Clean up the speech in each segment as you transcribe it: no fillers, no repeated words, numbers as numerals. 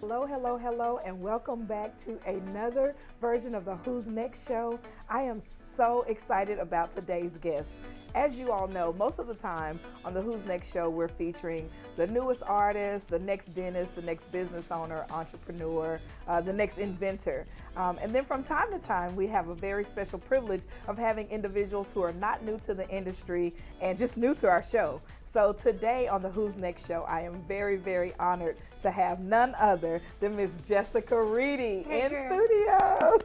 Hello, hello, hello, and welcome back to another version of the Who's Next show. I am so excited about today's guest. As you all know, most of the time on the Who's Next show, we're featuring the newest artist, the next dentist, the next business owner, entrepreneur, the next inventor. And then from time to time, we have a very special privilege of having individuals who are not new to the industry and just new to our show. So today on the Who's Next show, I am very, very honored to have none other than Miss Jessica Reedy in studio.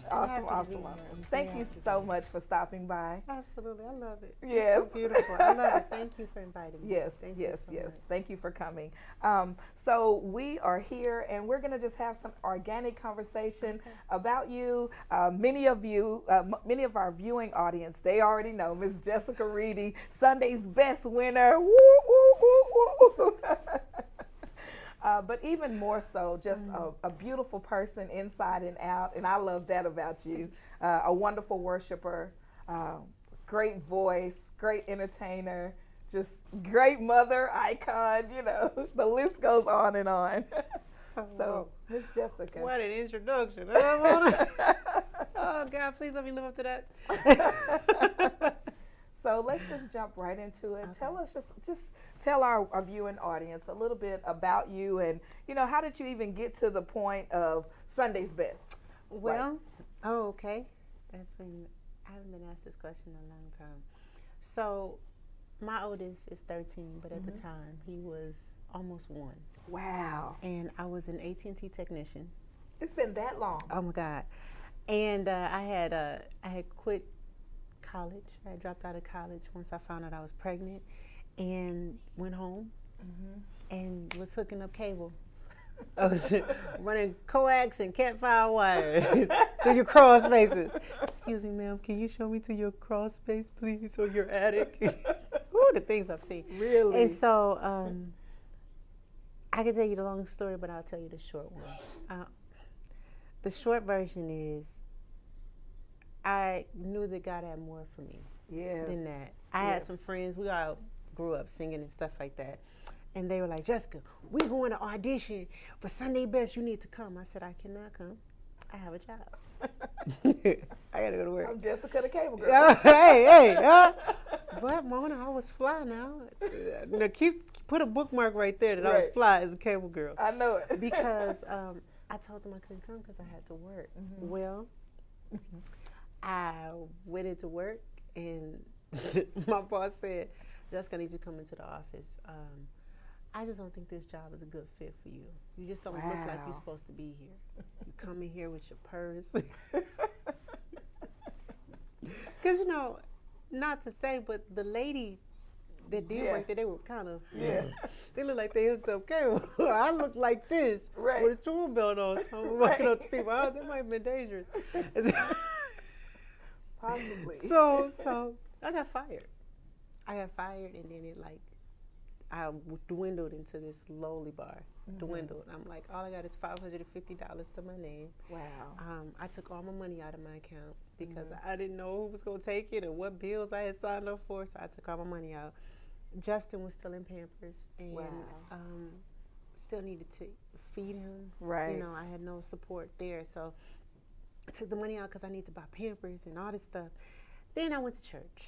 Awesome. Thank you so much for stopping by. Absolutely, I love it. Yes. It's so beautiful. I love it. Thank you for inviting me. Yes. Thank you for coming. So we are here, and we're going to just have some organic conversation about you. Many of our viewing audience, they already know Miss Jessica Reedy, Sunday's Best winner. Woo, woo, woo, woo. But even more so, just a beautiful person inside and out, and I love that about you. A wonderful worshiper, great voice, great entertainer, just great mother, icon, the list goes on and on. So, Miss Jessica. What an introduction. Oh, God, please let me live up to that. So let's just jump right into it. Okay. Tell us, just tell our viewing audience a little bit about you, and how did you even get to the point of Sunday's Best? Well, okay. I haven't been asked this question in a long time. So my oldest is 13, but at the time he was almost 1. Wow. And I was an AT&T technician. It's been that long. Oh my God. And I had quit college. I dropped out of college once I found out I was pregnant, and went home and was hooking up cable. I was running coax and campfire wire through your crawl spaces. Excuse me, ma'am, can you show me to your crawl space, please, or your attic? Ooh, the things I've seen. Really? And so I can tell you the long story, but I'll tell you the short one. The short version is I knew that God had more for me than that. I had some friends, we all grew up singing and stuff like that. And they were like, Jessica, we're going to audition for Sunday Best. You need to come. I said, I cannot come. I have a job. I got to go to work. I'm Jessica the cable girl. Hey. But Mona, I was fly now. Put a bookmark right there that I was fly as a cable girl. I know it. Because I told them I couldn't come because I had to work. Well, I went into work, and my boss said, Jessica, I need you to come into the office. I just don't think this job is a good fit for you. You just don't look like you're supposed to be here. You come in here with your purse. Because, not to say, but the ladies that did work there, they were kind of, they look like they hooked up cable. I look like this with a tool belt on. So I'm walking up to people. That might have been dangerous. Possibly. So I got fired. And then I dwindled into this lowly bar. Dwindled. I'm like, all I got is $550 to my name. Wow. I took all my money out of my account because I didn't know who was going to take it or what bills I had signed up for, so I took all my money out. Justin was still in Pampers, and still needed to feed him. Right. I had no support there, so I took the money out because I needed to buy Pampers and all this stuff. Then I went to church.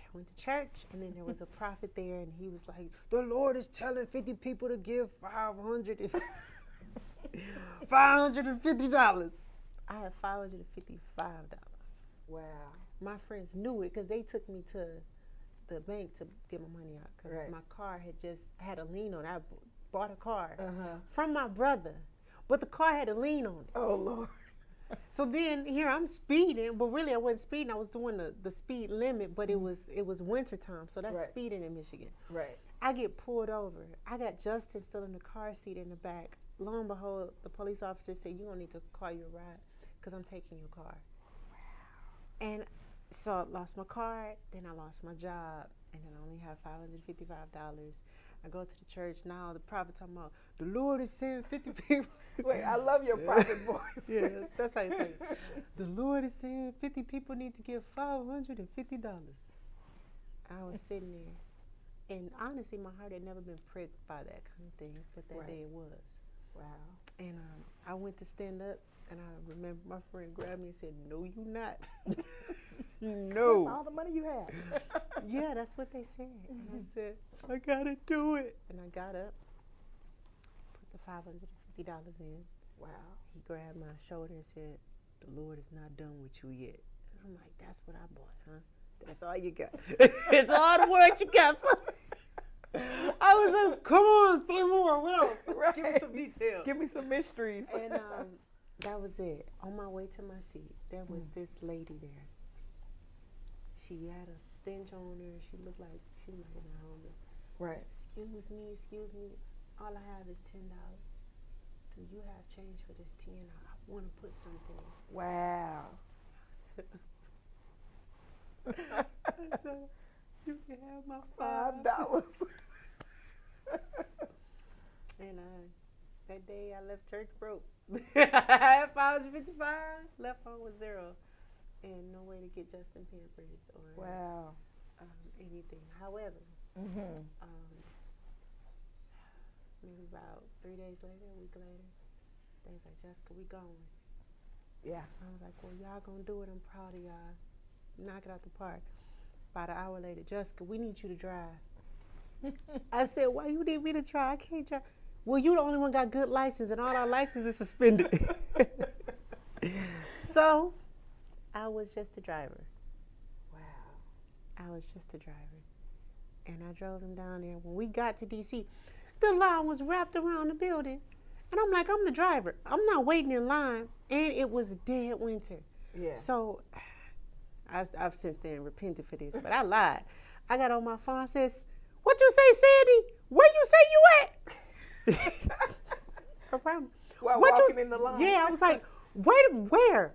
And then there was a prophet there, and he was like, the Lord is telling 50 people to give $550. I had $555. Wow. My friends knew it because they took me to the bank to get my money out because my car had just had a lien on it. I bought a car from my brother, but the car had a lien on it. Oh, Lord. So then here I'm speeding, but really I wasn't speeding. I was doing the speed limit, but it was winter time, so that's speeding in Michigan. Right. I get pulled over. I got Justin still in the car seat in the back. Lo and behold, the police officer said, you don't need to call your ride because I'm taking your car. Wow. And so I lost my car, then I lost my job, and then I only have $555. I go to the church now. The prophet talking about the Lord is sending 50 people. Wait, I love your prophet voice. Yeah, that's how you say it. The Lord is saying 50 people need to give $550. I was sitting there, and honestly, my heart had never been pricked by that kind of thing, but that day it was. Wow. And I went to stand up, and I remember my friend grabbed me and said, "No, you not." No. That's all the money you have. Yeah, that's what they said. And I said, "I gotta do it." And I got up, put the $550 in. Wow. He grabbed my shoulder and said, "The Lord is not done with you yet." And I'm like, "That's what I bought, huh? That's all you got. It's all the words you got." I was like, "Come on, say more. What else? Right. Give me some details. Give me some mysteries." And that was it. On my way to my seat, there was this lady there. She had a stench on her. She looked like she might have been homeless. Right. Excuse me. All I have is $10. Do you have change for this 10? I want to put something in. Wow. I said, "You can have my $5. And that day I left church broke. I had $555, left home with $0, and no way to get Justin Pampers or Wow. Anything. However, maybe about 3 days later, a week later, they was like, "Jessica, we going." Yeah. I was like, "Well, y'all gonna do it. I'm proud of y'all. Knock it out the park." About an hour later, "Jessica, we need you to drive." I said, "Why you need me to try? I can't drive." "Well, you the only one got good license, and all our licenses suspended." So, I was just a driver. Wow. I was just a driver. And I drove them down there. When we got to D.C., the line was wrapped around the building. And I'm like, I'm the driver. I'm not waiting in line. And it was dead winter. Yeah. So, I've since then repented for this, but I lied. I got on my phone. I says, "What you say, Sandy? Where you say you at?" No problem. While walking in the line. Yeah, I was like, where?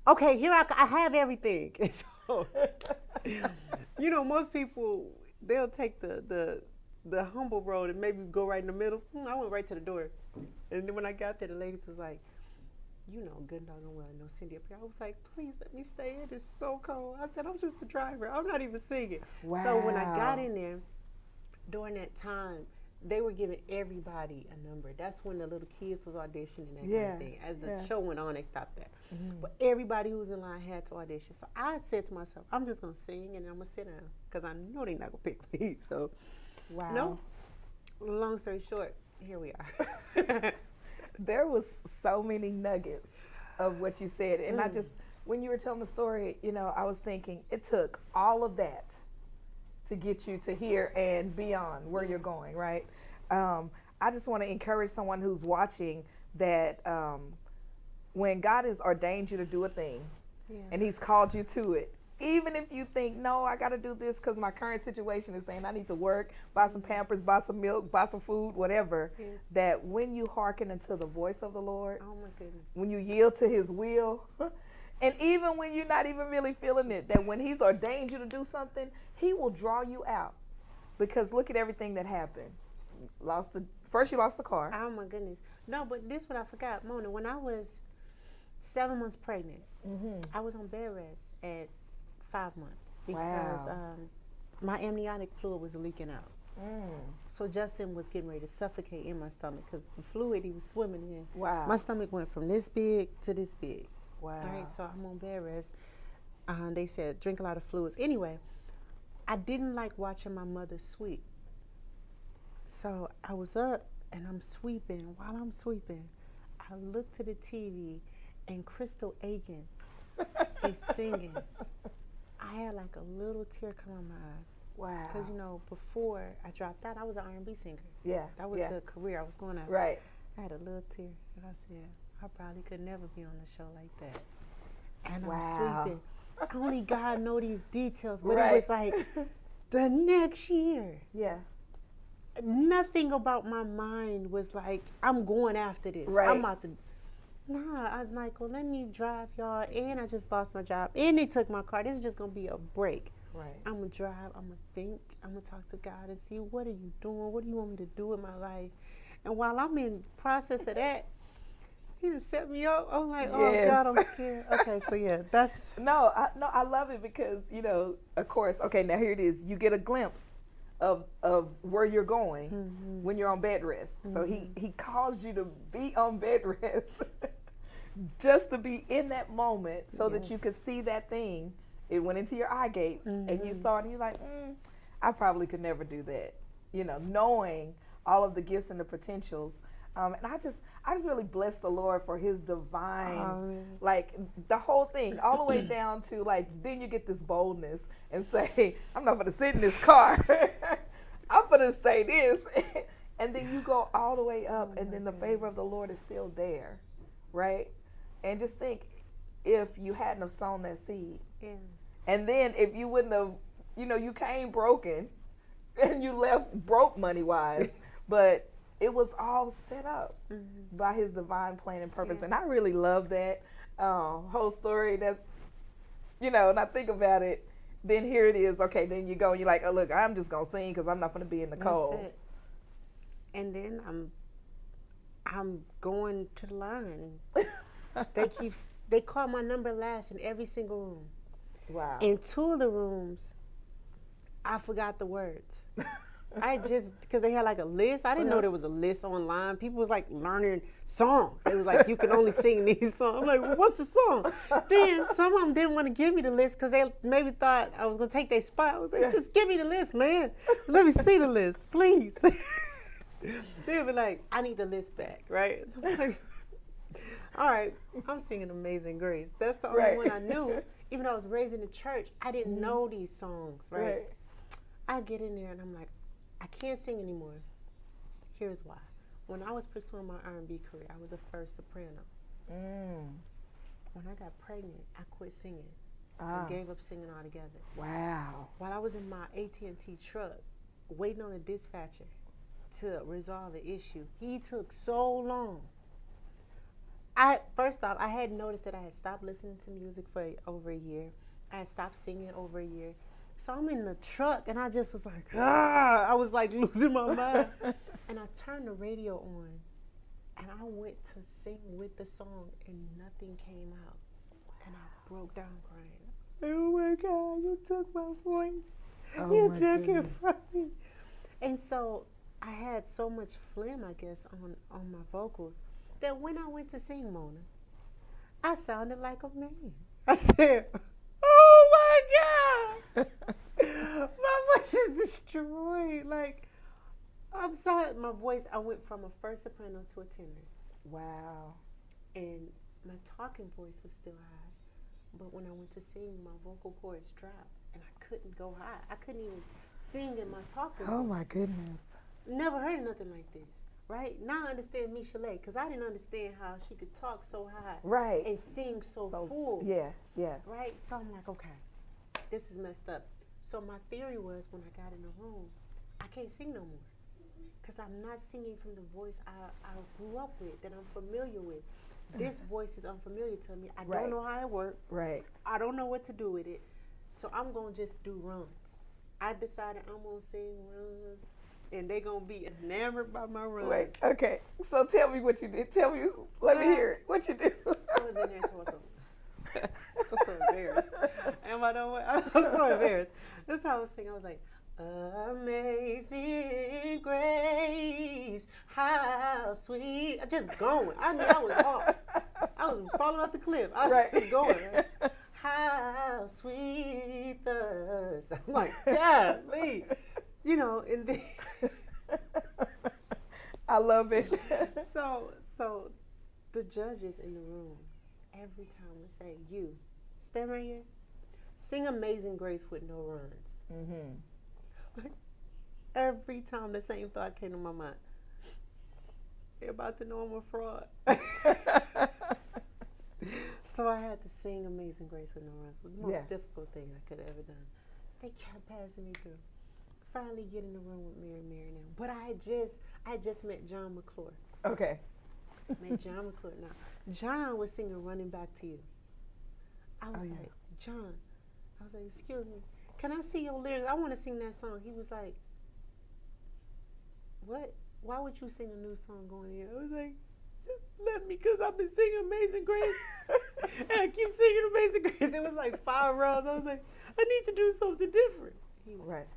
Okay, here I have everything. And so, most people, they'll take the humble road and maybe go right in the middle. I went right to the door. And then when I got there, the ladies was like, "Good doggone well, no Cindy up here." I was like, "Please let me stay in. It's so cold." I said, "I'm just a driver. I'm not even singing." Wow. So when I got in there, during that time, they were giving everybody a number. That's when the little kids was auditioning and that kind of thing. As the show went on, they stopped that. But everybody who was in line had to audition. So I said to myself, I'm just going to sing and I'm going to sit down because I know they're not going to pick me. So, wow. No. Long story short, here we are. There was so many nuggets of what you said. And I just, when you were telling the story, I was thinking it took all of that to get you to here and beyond where you're going, right? I just want to encourage someone who's watching that when God has ordained you to do a thing and he's called you to it, even if you think, no, I got to do this because my current situation is saying I need to work, buy some Pampers, buy some milk, buy some food, whatever, that when you hearken unto the voice of the Lord, Oh my goodness. when you yield to his will, and even when you're not even really feeling it, that when he's ordained you to do something, he will draw you out. Because look at everything that happened. First you lost the car. Oh my goodness. No, but this what I forgot, Mona. When I was 7 months pregnant, I was on bed rest at 5 months because my amniotic fluid was leaking out. So Justin was getting ready to suffocate in my stomach because the fluid he was swimming in. Wow. My stomach went from this big to this big. Wow. All right, so I'm on bed rest. They said drink a lot of fluids. Anyway, I didn't like watching my mother sweep. So I was up and I'm sweeping. While I'm sweeping, I looked to the TV and Crystal Aiken is singing. I had like a little tear come on my eye. Wow. Because, before I dropped out, I was an R&B singer. Yeah. That was the career I was going after. Right. I had a little tear. And I said, I probably could never be on a show like that. And Wow. I'm sweeping. Only God know these details. But Right. it was like the next year. Yeah. Nothing about my mind was like, I'm going after this. Right. I'm about to. Nah, I'm like, well, let me drive y'all. And I just lost my job. And they took my car. This is just going to be a break. Right. I'm going to drive. I'm going to think. I'm going to talk to God and see, what are you doing? What do you want me to do with my life? And while I'm in process of that, he just set me up. I'm like, oh, Yes. God, I'm scared. Okay, so yeah, that's. No, I love it because, of course, okay, now here it is. You get a glimpse of where you're going when you're on bed rest. So he caused you to be on bed rest just to be in that moment so that you could see that thing. It went into your eye gates and you saw it and you're like, I probably could never do that. You know, knowing all of the gifts and the potentials. And I just really bless the Lord for his divine, like the whole thing, all the way down to like, then you get this boldness and say, I'm not going to sit in this car. I'm going to say this. And then you go all the way up and then the favor of the Lord is still there, right? And just think, if you hadn't have sown that seed, and then if you wouldn't have, you know, you came broken and you left broke money-wise, but it was all set up by his divine plan and purpose. And I really love that whole story. That's, you know, and I think about it, then here it is. Okay, then you go and you're like, oh, look, I'm just going to sing because I'm not going to be in the cold. That's it. And then I'm going to the line. They call my number last in every single room. Wow. In 2 of the rooms, I forgot the words. Because they had like a list. I didn't know there was a list online. People was like learning songs. It was like, you can only sing these songs. I'm like, well, what's the song? Then some of them didn't want to give me the list because they maybe thought I was going to take their spot. I was like, just give me the list, man. Let me see the list, please. They'd be like, I need the list back, right? I'm like, all right, I'm singing Amazing Grace. That's the only one I knew. Even though I was raised in the church, I didn't know these songs, right? I get in there and I'm like, I can't sing anymore. Here's why. When I was pursuing my R&B career, I was a first soprano. When I got pregnant, I quit singing and gave up singing altogether. Wow. While I was in my AT&T truck, waiting on a dispatcher to resolve the issue, he took so long. First off, I had noticed that I had stopped listening to music for over a year. I had stopped singing over a year. So I'm in the truck, and I just was like, I was like losing my mind. And I turned the radio on, and I went to sing with the song, and nothing came out. And I broke down crying. Oh my God, you took my voice. You took it from me. And so I had so much phlegm, I guess, on my vocals, that when I went to sing Mona, I sounded like a man. I said, oh my God, my voice is destroyed. Like, I'm sorry, my voice, I went from a first soprano to a tenor. Wow. And my talking voice was still high. But when I went to sing, my vocal cords dropped and I couldn't go high. I couldn't even sing in my talking voice. Oh my goodness. Never heard nothing like this. Right? Now I understand Michelet, because I didn't understand how she could talk so high and sing so full. Yeah. Right? So I'm like, okay, this is messed up. So my theory was, when I got in the room, I can't sing no more, because I'm not singing from the voice I grew up with, that I'm familiar with. This voice is unfamiliar to me. I don't know how it works. Right. I don't know what to do with it. So I'm going to just do runs. I decided I'm going to sing runs. And they gonna be enamored by my run. Wait, okay. So tell me what you did. Tell me, let me hear it. What you do? I was in there so I'm so embarrassed. I'm so embarrassed. This is how I was singing. I was like, Amazing Grace, how sweet. I just going. I mean, I was off. I was falling off the cliff. I was just going. Right? How sweet the sound. I'm like, golly. You know, and then I love it. So the judges in the room, every time would say, you, stand right here, sing Amazing Grace with no runs. Every time the same thought came to my mind. They're about to know I'm a fraud. So I had to sing Amazing Grace with no runs. It was the most difficult thing I could have ever done. They kept passing me through. Finally get in the room with Mary and them. But I just met John McClure. Okay. Met John McClure. Now, John was singing Running Back to You. I was like, John, I was like, excuse me, can I see your lyrics? I want to sing that song. He was like, what? Why would you sing a new song going here? I was like, just let me, because I've been singing Amazing Grace. And I keep singing Amazing Grace. It was like 5 rounds. I was like, I need to do something different. He was like,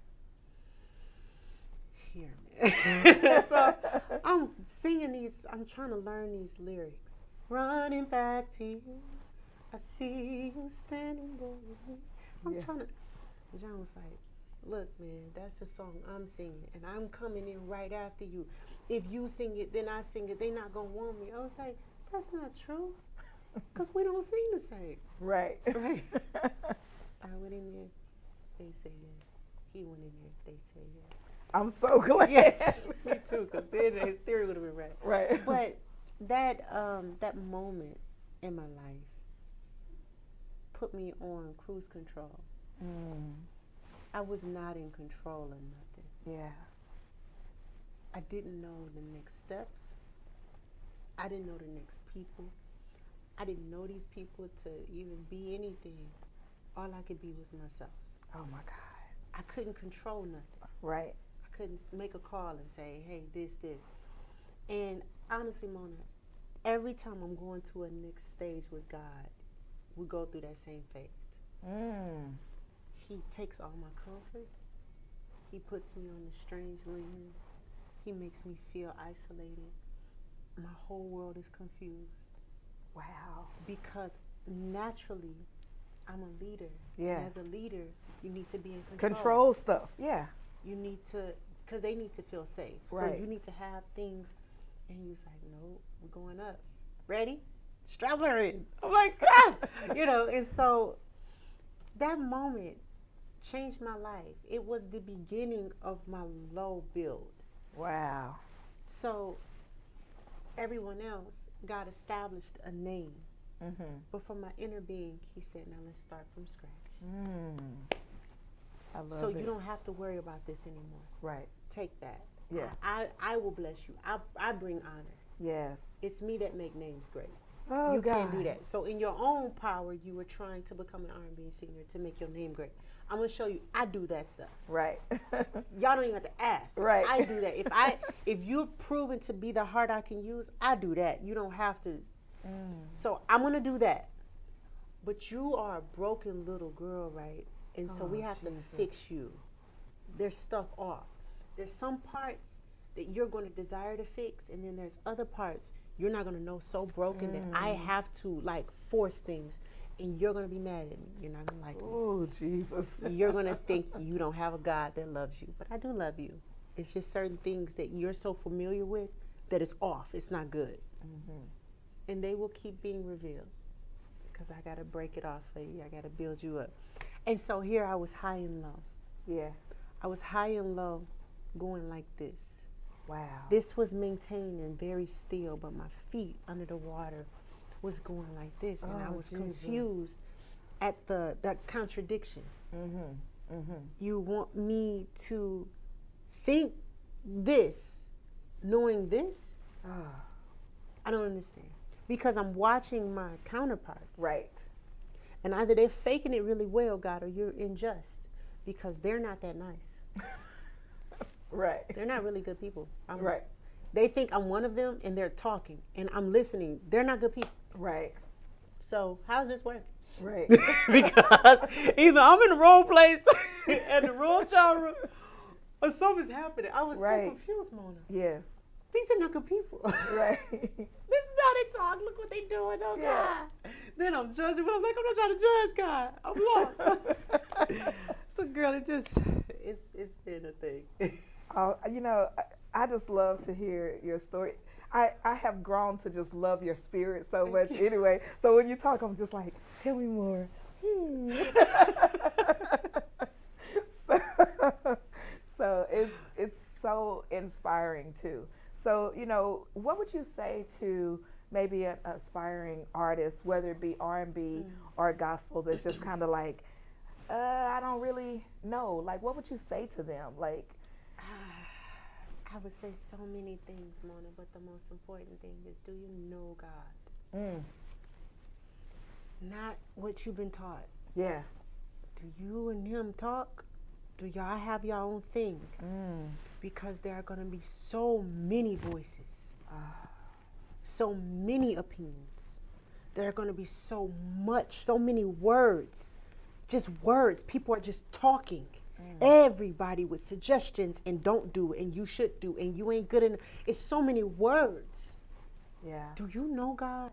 here, man. So I'm singing these, I'm trying to learn these lyrics. Running back to you, I see you standing there with me. I'm trying to, John was like, look, man, that's the song I'm singing, and I'm coming in right after you. If you sing it, then I sing it. They not going to want me. I was like, that's not true, because we don't sing the same. Right. Right. I went in there, they said yes. He went in there, they said yes. I'm so glad. Yes, me too, because then his theory would have been right. Right. But that moment in my life put me on cruise control. I was not in control of nothing. Yeah. I didn't know the next steps. I didn't know the next people. I didn't know these people to even be anything. All I could be was myself. Oh my God. I couldn't control nothing. Right. I couldn't make a call and say, hey, this. And honestly, Mona, every time I'm going to a next stage with God, we go through that same phase. He takes all my comforts. He puts me on a strange land. He makes me feel isolated. My whole world is confused. Wow. Because naturally, I'm a leader. Yeah. And as a leader, you need to be in control. Control stuff. Yeah. You need to, because they need to feel safe. Right. So you need to have things, and he was like, no, we're going up. Ready? Strap her in. I'm like, God! You know, and so that moment changed my life. It was the beginning of my low build. Wow. So everyone else, God established a name. But from my inner being, he said, now let's start from scratch. I love so it. you don't have to worry about this anymore. Right. Take that. Yeah. I will bless you. I bring honor. Yes. It's me that make names great. Oh, you God. can't do that. So in your own power, you were trying to become an R&B singer to make your name great. I'm going to show you, I do that stuff. Right. Y'all don't even have to ask. Right. I do that. If you're proven to be the heart I can use, I do that. You don't have to. So I'm going to do that. But you are a broken little girl, right? And so we have to fix you. There's stuff off. There's some parts that you're going to desire to fix, and then there's other parts you're not going to know so broken that I have to like force things, and you're going to be mad at me. You're not going to like me. Oh, Jesus. You're going to think you don't have a God that loves you, but I do love you. It's just certain things that you're so familiar with that it's off. It's not good. And they will keep being revealed because I got to break it off for you. I got to build you up. And so here I was high and low. Yeah. I was high and low going like this. Wow. This was maintained and very still, but my feet under the water was going like this. And I was confused at that contradiction. You want me to think this, knowing this? I don't understand. Because I'm watching my counterparts. Right. And either they're faking it really well, God, or you're unjust. Because they're not that nice. Right. They're not really good people. Right. They think I'm one of them, and they're talking, and I'm listening. They're not good people. Right. So how does this work? Right. Because either I'm in the wrong place, at the wrong genre, or something's happening. I was so confused, Mona. Yes. These are not good people. Right. This is how they talk. Look what they doing. Oh, God. Then I'm judging, but I'm like, I'm not trying to judge, God. I'm lost. So, girl, it's been a thing. You know, I just love to hear your story. I have grown to just love your spirit so much anyway. So when you talk, I'm just like, tell me more. So it's so inspiring too. So, you know, what would you say to maybe an aspiring artist, whether it be R&B or gospel, that's just kind of like, I don't really know. Like, what would you say to them? Like, I would say so many things, Mona, but the most important thing is, do you know God? Not what you've been taught. Yeah. Do you and him talk? Do y'all have your own thing? Because there are going to be so many voices, so many opinions. There are going to be so many words, just words. People are just talking. Everybody with suggestions and don't do and you should do and you ain't good enough. It's so many words. Yeah. Do you know God?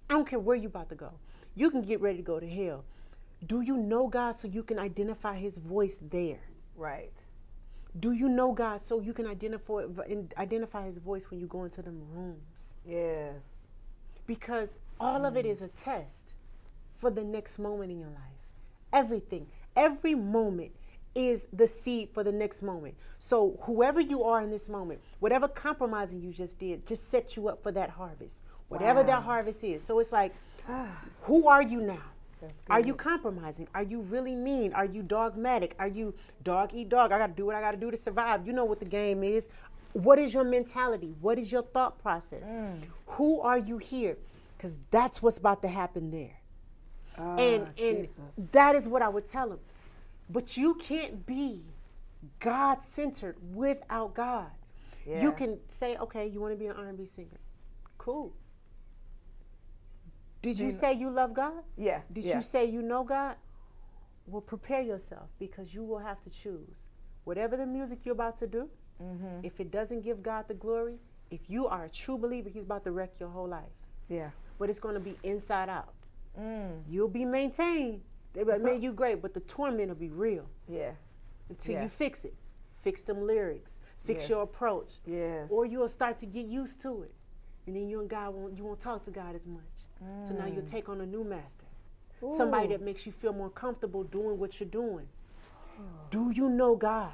I don't care where you about to go. You can get ready to go to hell. Do you know God so you can identify his voice there? Right. Do you know God so you can identify his voice when you go into them rooms? Yes. Because all of it is a test for the next moment in your life. Everything, every moment is the seed for the next moment. So whoever you are in this moment, whatever compromising you just did, just set you up for that harvest. Whatever that harvest is. So it's like, who are you now? Are you compromising? Are you really mean? Are you dogmatic? Are you dog eat dog? I got to do what I got to do to survive. You know what the game is. What is your mentality? What is your thought process? Who are you here? Because that's what's about to happen there. And that is what I would tell them. But you can't be God-centered without God. Yeah. You can say, okay, you want to be an R&B singer. Cool. Did you say you love God? Yeah. Did you say you know God? Well, prepare yourself because you will have to choose. Whatever the music you're about to do, if it doesn't give God the glory, if you are a true believer, he's about to wreck your whole life. Yeah. But it's going to be inside out. You'll be maintained. They made you great, but the torment will be real. Yeah. Until you fix it. Fix them lyrics. Fix your approach. Yes. Or you'll start to get used to it. And then you and God won't talk to God as much. So now you'll take on a new master. Ooh. Somebody that makes you feel more comfortable doing what you're doing. Do you know God?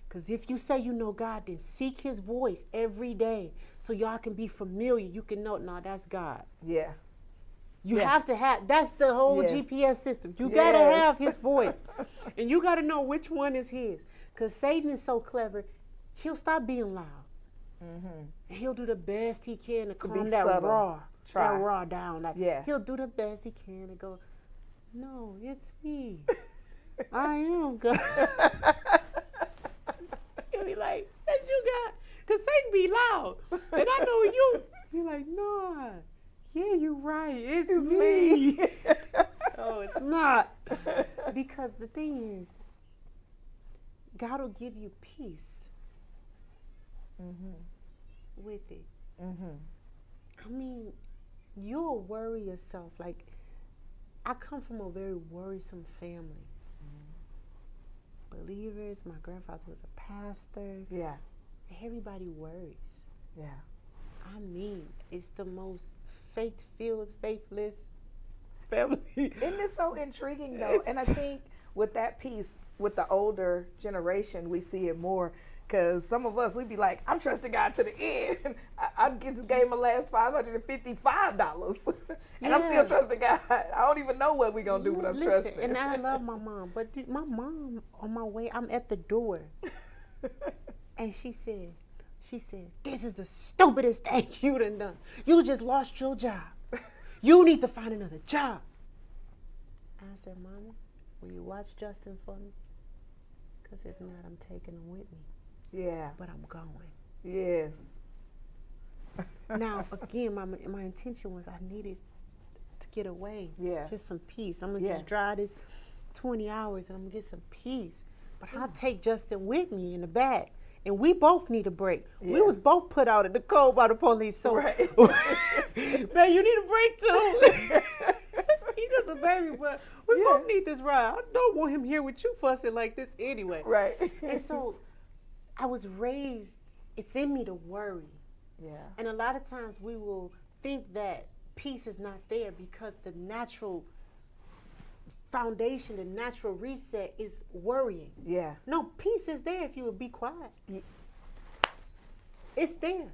Because if you say you know God, then seek his voice every day so y'all can be familiar. You can know, no, that's God. Yeah. You have to have, that's the whole GPS system. You got to have his voice. And you got to know which one is his. Because Satan is so clever, he'll stop being loud. And he'll do the best he can to calm that raw down. Like, he'll do the best he can to go, no, it's me. I am God. He'll be like, that's you, God. Because Satan be loud. And I know you. You're like, no. Yeah, you're right. It's me. Oh, it's not. Because the thing is, God will give you peace with it. I mean, you'll worry yourself. Like, I come from a very worrisome family. Believers, my grandfather was a pastor. Yeah. Everybody worries. Yeah. I mean, it's the most faith-filled, faithless family. Isn't it so intriguing, though? And I think with that piece, with the older generation, we see it more. Because some of us, we'd be like, I'm trusting God to the end. I just gave my last $555. And I'm still trusting God. I don't even know what we're going to do, but I'm trusting. And I love my mom. But my mom, on my way, I'm at the door. And she said, this is the stupidest thing you done done. You just lost your job. You need to find another job. I said, Mama, will you watch Justin for me? Because if not, I'm taking him with me. Yeah. But I'm going. Yes. Now, again, my intention was I needed to get away. Yeah. Just some peace. I'm going to just drive this 20 hours and I'm going to get some peace. But I'll take Justin with me in the back. And we both need a break. Yeah. We was both put out in the cold by the police. So, man, you need a break too. He's just a baby, but we both need this ride. I don't want him here with you fussing like this anyway. Right. And so I was raised, it's in me to worry. Yeah. And a lot of times we will think that peace is not there because the natural foundation, the natural reset is worrying. Yeah. No, peace is there if you would be quiet. It's there.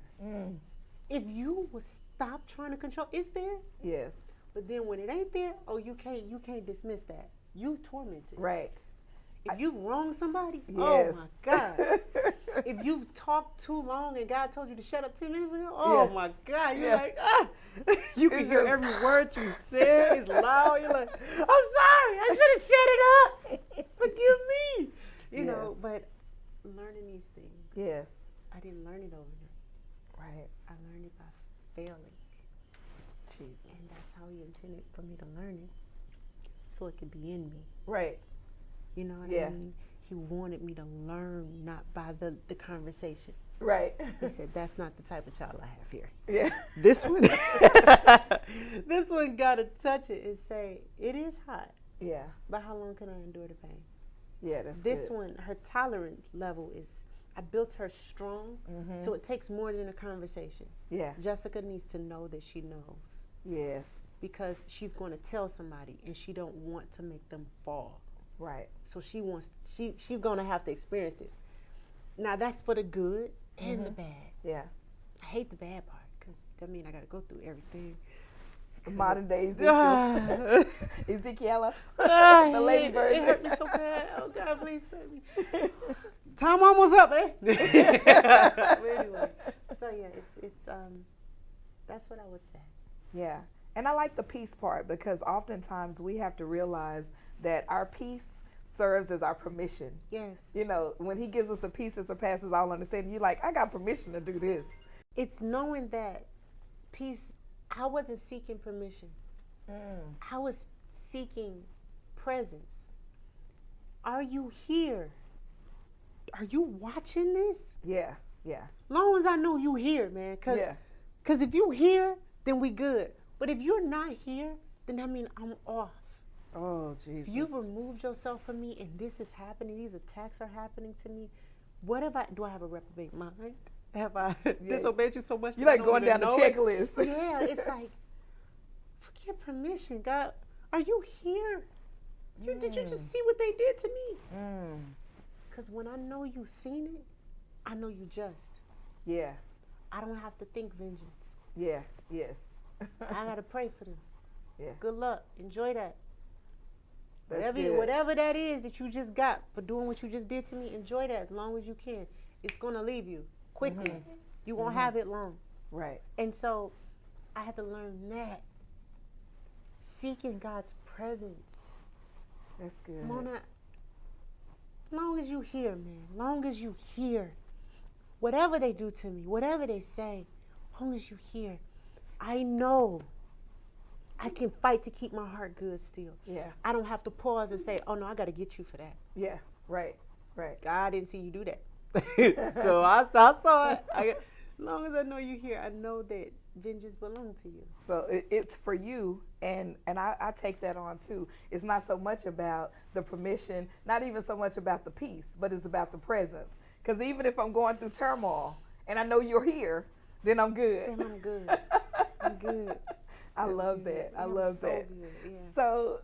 If you would stop trying to control, it's there. Yes. But then when it ain't there, you can't dismiss that. You tormented. Right. If you've wronged somebody, oh my God. If you've talked too long and God told you to shut up 10 minutes ago, oh my God. You're like, you can hear every word you said. It's loud. You're like, I'm sorry. I should have shut it up. Forgive me. You know, but learning these things. Yes. I didn't learn it overnight. Right. I learned it by failing. Jesus. And that's how he intended for me to learn it. So it could be in me. Right. You know what I mean? he wanted me to learn, not by the conversation. Right. He said, that's not the type of child I have here. Yeah. This one, this one got to touch it and say, it is hot. Yeah. But how long can I endure the pain? Yeah, that's This good. one, her tolerance level is, I built her strong, so it takes more than a conversation. Yeah. Jessica needs to know that she knows. Yes. Because she's going to tell somebody, and she don't want to make them fall. Right. So she's going to have to experience this. Now, that's for the good and the bad. Yeah. I hate the bad part, because that means I got to go through everything. Modern day Ezekiel. Ezekiel. The lady version. It hurt me so bad. Oh, God, please save me. Time almost up, eh? But anyway, so yeah, it's that's what I would say. Yeah. And I like the peace part, because oftentimes we have to realize that our peace serves as our permission. Yes. You know, when he gives us a peace that surpasses all understanding, you're like, I got permission to do this. It's knowing that peace, I wasn't seeking permission. I was seeking presence. Are you here? Are you watching this? Yeah. Yeah. Long as I know you here, man. Cause if you here, then we good. But if you're not here, then that means I'm off. Oh, Jesus. If you've removed yourself from me and this is happening, these attacks are happening to me, what have do I have a reprobate mind? Have I disobeyed you so much? You like going down the checklist. Yeah, it's like, forget permission, God. Are you here? Did you just see what they did to me? Because when I know you've seen it, I know you just. Yeah. I don't have to think vengeance. Yeah. Yes. I got to pray for them. Yeah. Good luck. Enjoy that. That's good. Whatever that is that you just got for doing what you just did to me, enjoy that as long as you can. It's going to leave you quickly. You won't have it long. Right. And so I had to learn that. Seeking God's presence. That's good. Mona, long as you hear, man, long as you hear, whatever they do to me, whatever they say, long as you hear, I know I can fight to keep my heart good still. Yeah. I don't have to pause and say, oh no, I got to get you for that. Yeah. Right. Right. God didn't see you do that. So I saw it. As long as I know you here, I know that vengeance belongs to you. So it's for you, and I take that on too. It's not so much about the permission, not even so much about the peace, but it's about the presence. Because even if I'm going through turmoil and I know you're here, then I'm good. Then I'm good. I'm good. I love that. I love that. Good, yeah. So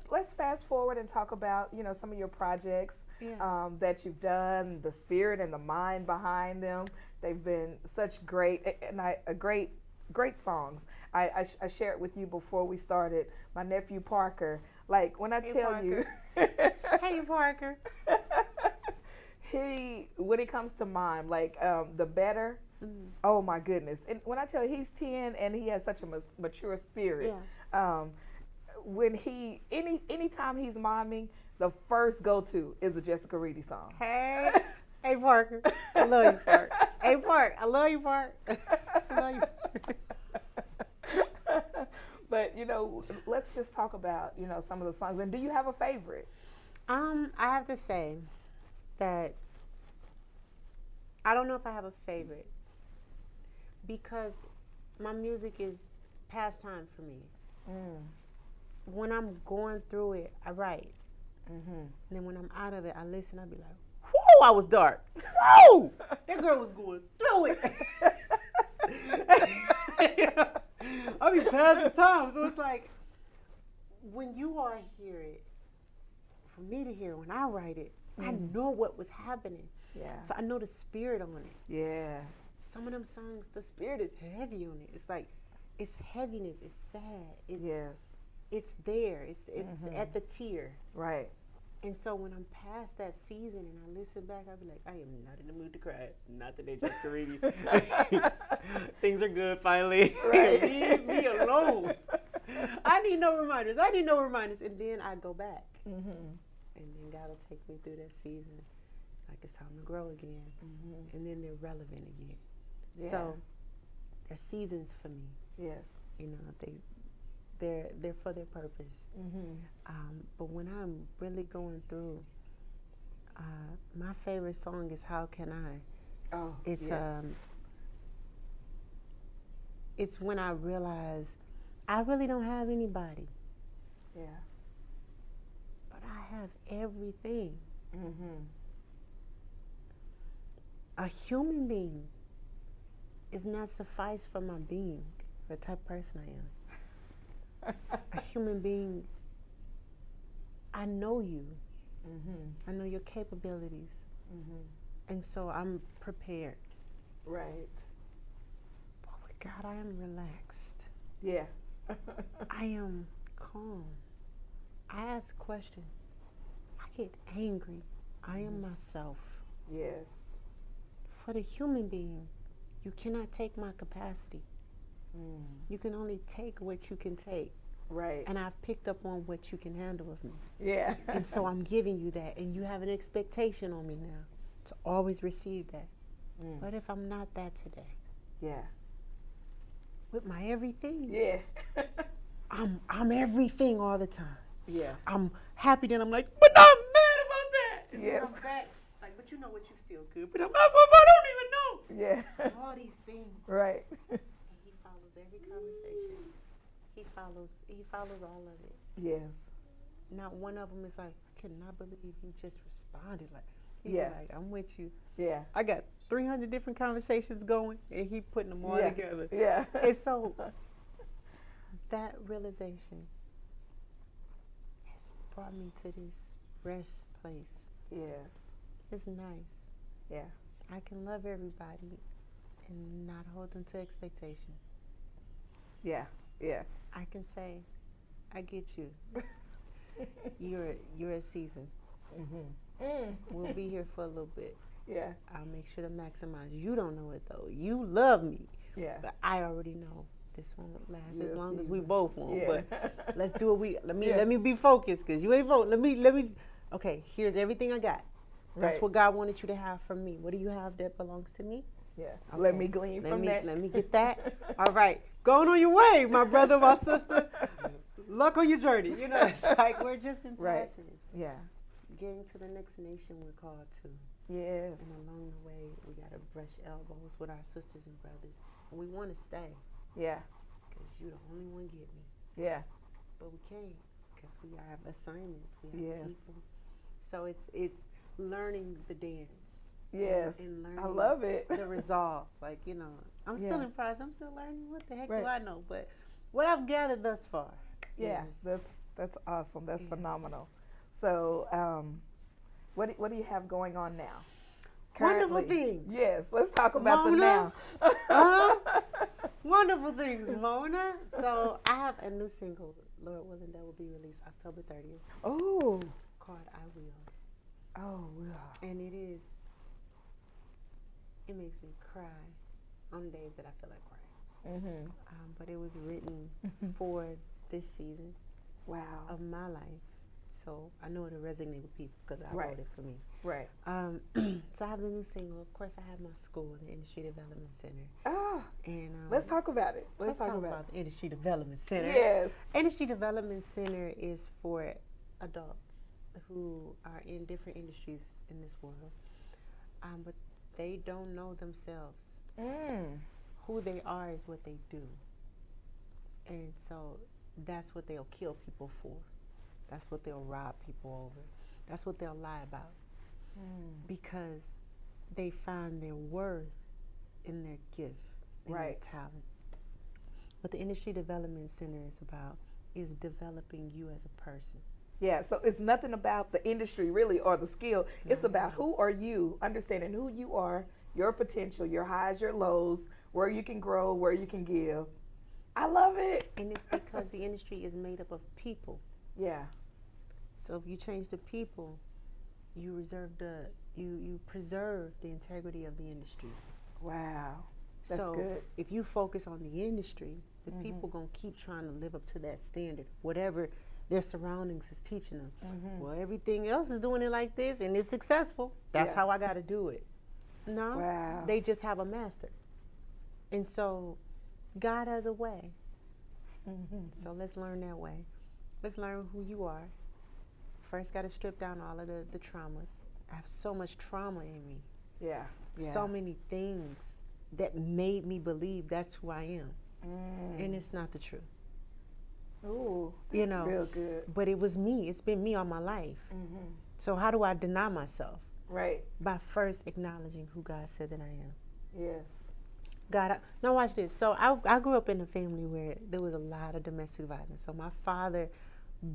let's fast forward and talk about some of your projects that you've done, the spirit and the mind behind them. They've been such great great songs. I shared with you before we started. My nephew Parker. Like when I tell Parker. you, Hey Parker. when it comes to mime, like the better. Oh my goodness! And when I tell you he's 10 and he has such a mature spirit, when anytime he's miming, the first go-to is a Jessica Reedy song. Hey Parker, I love you, Park. Hey Park, I love you, Park. I love you. But let's just talk about some of the songs. And do you have a favorite? I have to say that I don't know if I have a favorite, because my music is pastime for me. When I'm going through it, I write. And then when I'm out of it, I listen. I be like, whoa, I was dark. Whoa, that girl was going through it. I be passing time. So it's like, when you all hear it, for me to hear, when I write it, I know what was happening. Yeah. So I know the spirit on it. Yeah. Some of them songs, the spirit is heavy on it. It's like, it's heaviness. It's sad. It's there. It's at the tier. Right. And so when I'm past that season and I listen back, I'll be like, I am not in the mood to cry. Not today, Jessica Reedy. Things are good finally. Right. Leave me alone. I need no reminders. And then I go back. And then God will take me through that season. Like it's time to grow again. And then they're relevant again. Yeah. So they're seasons for me. Yes. They're for their purpose. But when I'm really going through My favorite song is "How Can I." Oh, It's yes. It's when I realize I really don't have anybody, Yeah. but I have everything. Mm-hmm. A human being is not suffice for my being, the type of person I am. A human being, I know you. Mm-hmm. I know your capabilities. Mm-hmm. And so I'm prepared. Right. But with God, I am relaxed. Yeah. I am calm. I ask questions. I get angry. I am myself. Yes. For the human being, you cannot take my capacity. Mm. You can only take what you can take. Right. And I've picked up on what you can handle of me. Yeah. And so I'm giving you that. And you have an expectation on me now to always receive that. Mm. But if I'm not that today, Yeah. with my everything, Yeah. I'm everything all the time. Yeah. I'm happy, then I'm like, but I'm mad about that. And Yes. then I'm back, like, but you know what, you still good. But I don't even know. Yeah. All these things. Right. And he follows every conversation. He follows all of it. Yes. Not one of them is like, I cannot believe you just responded. Like, he's Yeah. like, I'm with you. Yeah. I got 300 different conversations going, and he putting them all Yeah. together. Yeah. And so that realization has brought me to this rest place. Yes. It's nice. Yeah. I can love everybody and not hold them to expectation. Yeah. Yeah. I can say, I get you. You're a season. Mm-hmm. Mm. We'll be here for a little bit. Yeah. I'll make sure to maximize. You don't know it though. You love me. Yeah. But I already know this won't last You're as a long as season. we both won't. Yeah. But let's do it. Let Yeah. me be focused, because you ain't vote. Let me. Okay, here's everything I got. That's Right. what God wanted you to have from me. What do you have that belongs to me? Yeah. Okay. Let me glean from that. Let me get that. All right, going on your way, my brother, my sister. Luck on your journey. You know, it's like we're just in Right. passing. Yeah. Getting to the next nation we're called to. Yes. And along the way, we got to brush elbows with our sisters and brothers. And we want to stay, Yeah. because you're the only one get me. Yeah. But we can't, because we have assignments. We have Yes. people. So it's learning the dance. Yes. And learning I love it. the resolve. Like, you know, I'm still Yeah. in process. I'm still learning. What the heck Right. do I know? But what I've gathered thus far. Yeah. is- That's awesome. That's Yeah. phenomenal. So, what do you have going on now? Wonderful Currently? things. Yes. Let's talk about the Mona? now. Wonderful things, Mona. So I have a new single, Lord willing, that will be released October 30th, Oh. called I Will. Oh. Wow. And it makes me cry on days that I feel like crying. Mm-hmm. But it was written for this season Wow. of my life. So I know it'll resonate with people because I Right. wrote it for me. Right. So I have the new single. Of course, I have my school, the Industry Development Center. Ah. And Let's talk about it. Let's talk about the Industry Development it. Center. Yes. Industry Development Center is for adults who are in different industries in this world, but they don't know themselves. Mm. Who they are is what they do. And so that's what they'll kill people for. That's what they'll rob people over. That's what they'll lie about. Because they find their worth in their gift, in Right. their talent. What the Industry Development Center is developing you as a person. Yeah, so it's nothing about the industry really or the skill. It's No. about who are you, understanding who you are, your potential, your highs, your lows, where you can grow, where you can give. I love it. And it's because the industry is made up of people. Yeah. So if you change the people, you preserve the integrity of the industries. Wow. That's so good. if you focus on the industry, the people gonna keep trying to live up to that standard, whatever their surroundings is teaching them. Well, everything else is doing it like this, and it's successful. That's Yeah. how I got to do it. No, Wow. they just have a master, and so God has a way. So let's learn that way. Let's learn who you are. First, got to strip down all of the traumas. I have so much trauma in me. Yeah. So many things that made me believe that's who I am. And it's not the truth. Ooh, that's real good. But it was me. It's been me all my life. So how do I deny myself? Right. By first acknowledging who God said that I am. Yes. God, now watch this. So I grew up in a family where there was a lot of domestic violence. So my father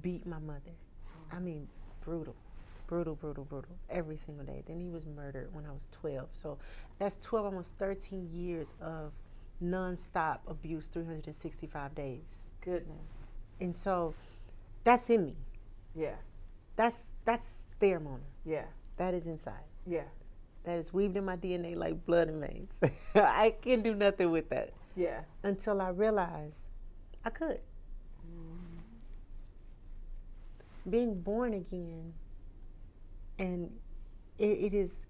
beat my mother. I mean, brutal, every single day. Then he was murdered when I was 12. So that's 12, almost 13 years of nonstop abuse, 365 days. Goodness. And so that's in me. Yeah. That's there, Mona. Yeah. That is inside. Yeah. That is weaved in my DNA like blood and veins. I can't do nothing with that. Yeah. Until I realized I could. Being born again, and it is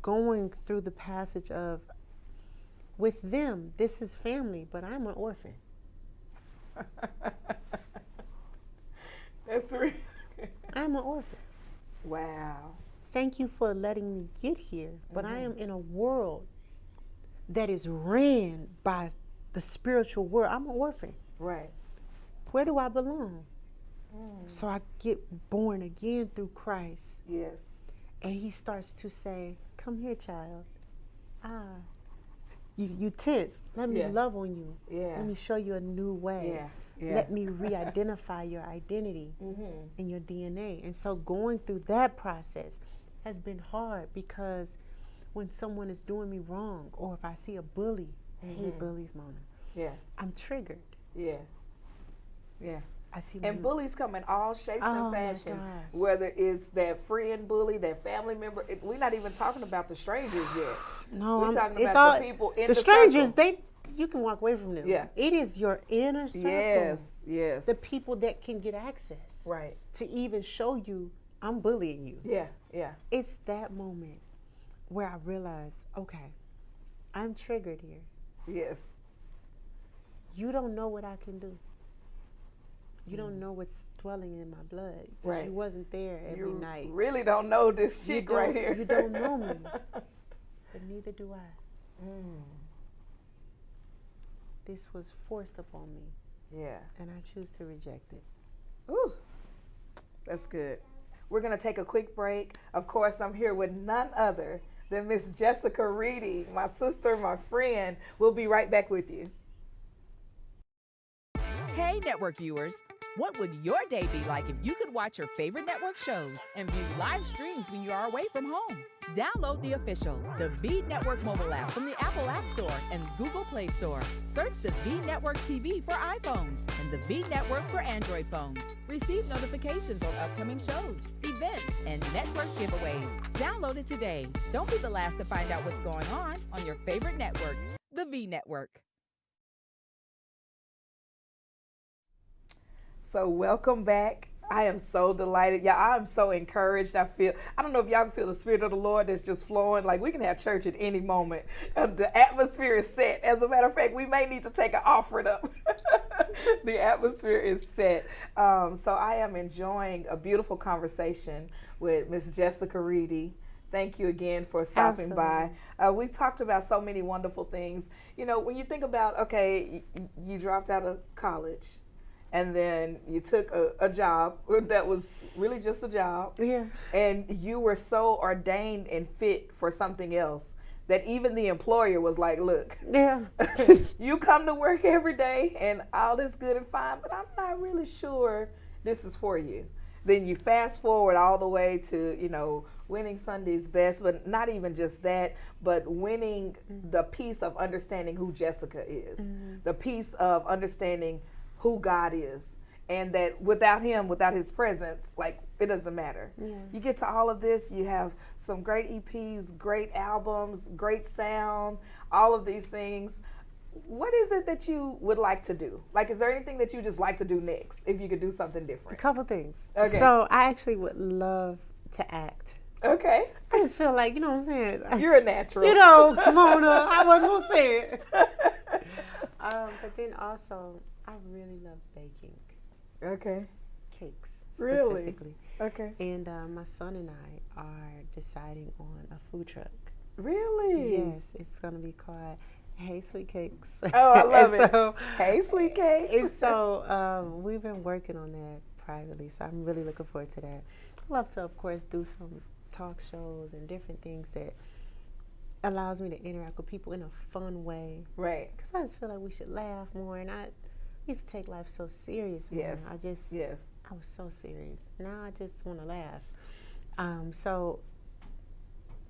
going through the passage of, with them, this is family, but I'm an orphan. That's real. I'm an orphan. Wow. Thank you for letting me get here, but I am in a world that is ran by the spiritual world. I'm an orphan. Right. Where do I belong? So I get born again through Christ. Yes. And he starts to say, come here, child. You tense. Let me love on you. Yeah. Let me show you a new way. Yeah. Yeah. Let me re-identify your identity and your DNA. And so going through that process has been hard, because when someone is doing me wrong, or if I see a bully, I hate bullies, Mona. Yeah. I'm triggered. Yeah. Yeah. I see. And bullies come in all shapes and fashion. Whether it's that friend bully, that family member. We're not even talking about the strangers yet. No, we're talking about the people in the strangers. circle. You can walk away from them. Yeah. It is your inner circle. Yes. Yes. The people that can get access. Right. To even show you, I'm bullying you. Yeah. Yeah. It's that moment where I realize, okay, I'm triggered here. Yes. You don't know what I can do. You don't know what's dwelling in my blood. Right. You wasn't there every night. You really don't know this chick right here. You don't know me. But neither do I. This was forced upon me. Yeah. And I choose to reject it. Ooh. That's good. We're going to take a quick break. Of course, I'm here with none other than Miss Jessica Reedy, my sister, my friend. We'll be right back with you. Hey, network viewers. What would your day be like if you could watch your favorite network shows and view live streams when you are away from home? Download the official The V Network mobile app from the Apple App Store and Google Play Store. Search the V Network TV for iPhones and the V Network for Android phones. Receive notifications on upcoming shows, events, and network giveaways. Download it today. Don't be the last to find out what's going on your favorite network, the V Network. So welcome back. I am so delighted. Yeah, I'm so encouraged. I don't know if y'all can feel the Spirit of the Lord that's just flowing. Like, we can have church at any moment. The atmosphere is set. As a matter of fact, we may need to take an offering up. The atmosphere is set. So I am enjoying a beautiful conversation with Miss Jessica Reedy. Thank you again for stopping by. We've talked about so many wonderful things. You know, when you think about, okay, you dropped out of college, and then you took a job that was really just a job. Yeah. And you were so ordained and fit for something else that even the employer was like, look, you come to work every day and all is good and fine, but I'm not really sure this is for you. Then you fast forward all the way to, you know, winning Sunday's Best, but not even just that, but winning the piece of understanding who Jessica is, the piece of understanding who God is, and that without him, without his presence, like, it doesn't matter. Yeah. You get to all of this, you have some great EPs, great albums, great sound, all of these things. What is it that you would like to do? Like, is there anything that you just like to do next, if you could do something different? A couple things. Okay. So I actually would love to act. Okay. I just feel like, you know what I'm saying? You're a natural. You know, Mona, I wasn't going to say it. But then also, I really love baking. Okay. Cakes. Really? specifically. Okay. And my son and I are deciding on a food truck. Really? Yes, it's going to be called Hey Sweet Cakes. Oh, I love And it. so, Hey, Sweet Cakes. and so we've been working on that privately, so I'm really looking forward to that. I love to, of course, do some talk shows and different things that allows me to interact with people in a fun way. Right. Because I just feel like we should laugh more, and I used to take life so serious. Man. Yes. Yes. I was so serious. Now I just want to laugh.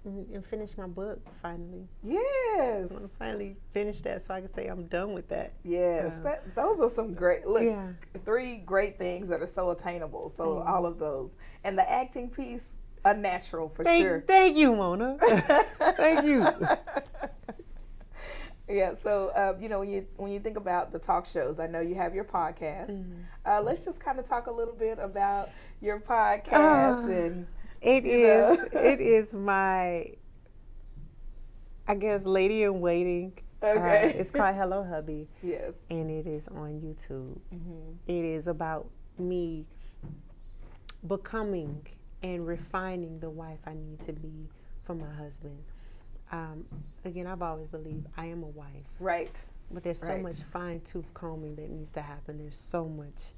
And finish my book finally. Yes. I want to finally finish that so I can say I'm done with that. Yes. Those are some great, look, Yeah. 3 great things that are so attainable. So all of those. And the acting piece, a natural for sure. Thank you, Mona. Thank you. Yeah, so you know, when you think about the talk shows, I know you have your podcast. Let's just kind of talk a little bit about your podcast and it know. is my, I guess, lady in waiting. Okay. It's called Hello Hubby. Yes. And it is on YouTube. It is about me becoming and refining the wife I need to be for my husband. Again, I've always believed I am a wife. Right. But there's so Right. much fine-tooth combing that needs to happen. There's so much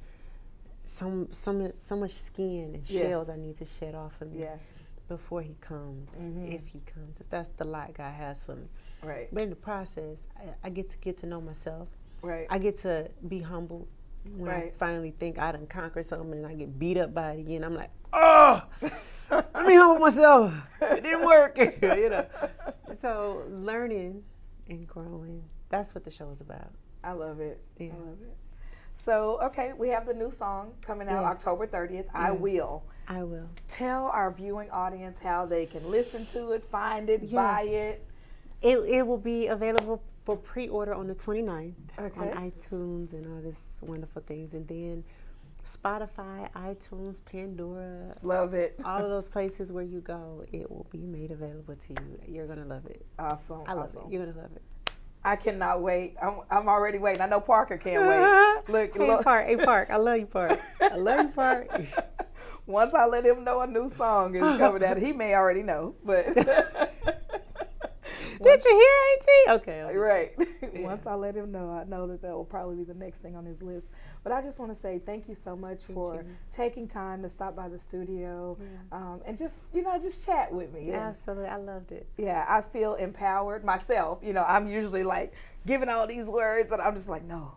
skin and shells I need to shed off of me before he comes, if he comes. If that's the light God has for me. Right. But in the process, I get to know myself. Right. I get to be humbled when I finally think I done conquered something and I get beat up by it again. I'm like, oh, let me humble myself. It didn't work. You know. So learning and growing, that's what the show is about. I love it. Yeah. I love it. So, okay, we have the new song coming out October 30th, I Will. I Will. Tell our viewing audience how they can listen to it, find it, buy it. It will be available for pre-order on the 29th on Okay. iTunes and all this wonderful things. And then Spotify, iTunes, Pandora. Love it. All of those places where you go, it will be made available to you. You're going to love it. Awesome. I love it. You're going to love it. I cannot wait. I'm already waiting. I know Parker can't wait. Look, Hey, Park. I love you, Park. I love you, Park. Once I let him know a new song is coming out, he may already know, but Did you hear, AT? Okay. right. Yeah. Once I let him know, I know that will probably be the next thing on his list. But I just want to say thank you so much for taking time to stop by the studio and just chat with me. Absolutely. I loved it. Yeah, I feel empowered myself. You know, I'm usually like giving all these words and I'm just like, no,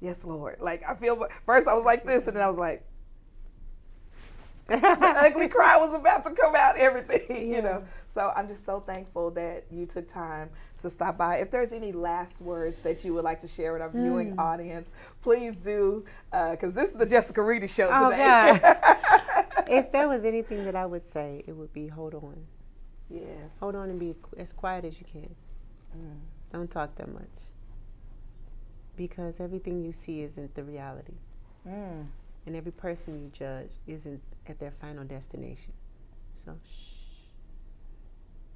yes, Lord. Like I feel, first I was like this and then I was like, the ugly cry was about to come out, everything, you know. So I'm just so thankful that you took time to stop by. If there's any last words that you would like to share with our viewing audience, please do, because this is the Jessica Reedy Show today. God. If there was anything that I would say, it would be hold on. Yes. Hold on and be as quiet as you can. Don't talk that much. Because everything you see isn't the reality. And every person you judge isn't at their final destination. So, shh.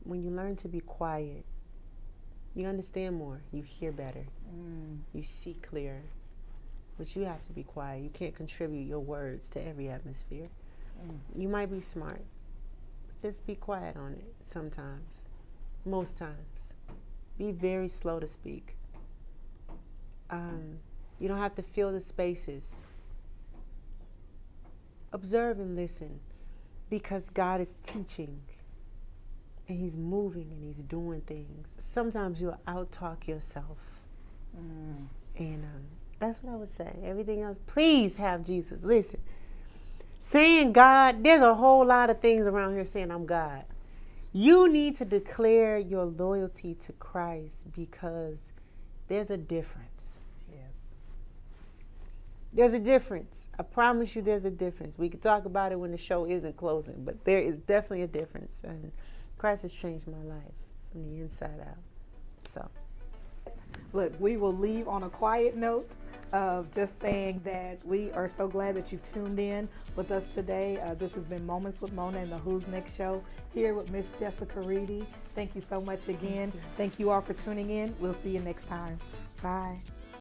When you learn to be quiet, you understand more. You hear better. You see clearer. But you have to be quiet. You can't contribute your words to every atmosphere. You might be smart. But just be quiet on it sometimes. Most times. Be very slow to speak. You don't have to fill the spaces. Observe and listen, because God is teaching and He's moving and He's doing things. Sometimes you'll out-talk yourself. And that's what I would say. Everything else, please have Jesus. Listen, saying God, there's a whole lot of things around here saying I'm God. You need to declare your loyalty to Christ because there's a difference. There's a difference. I promise you there's a difference. We could talk about it when the show isn't closing, but there is definitely a difference. And Christ has changed my life from the inside out. So, look, we will leave on a quiet note of just saying that we are so glad that you tuned in with us today. This has been Moments with Mona and the Who's Next show here with Miss Jessica Reedy. Thank you so much again. Thank you all for tuning in. We'll see you next time. Bye.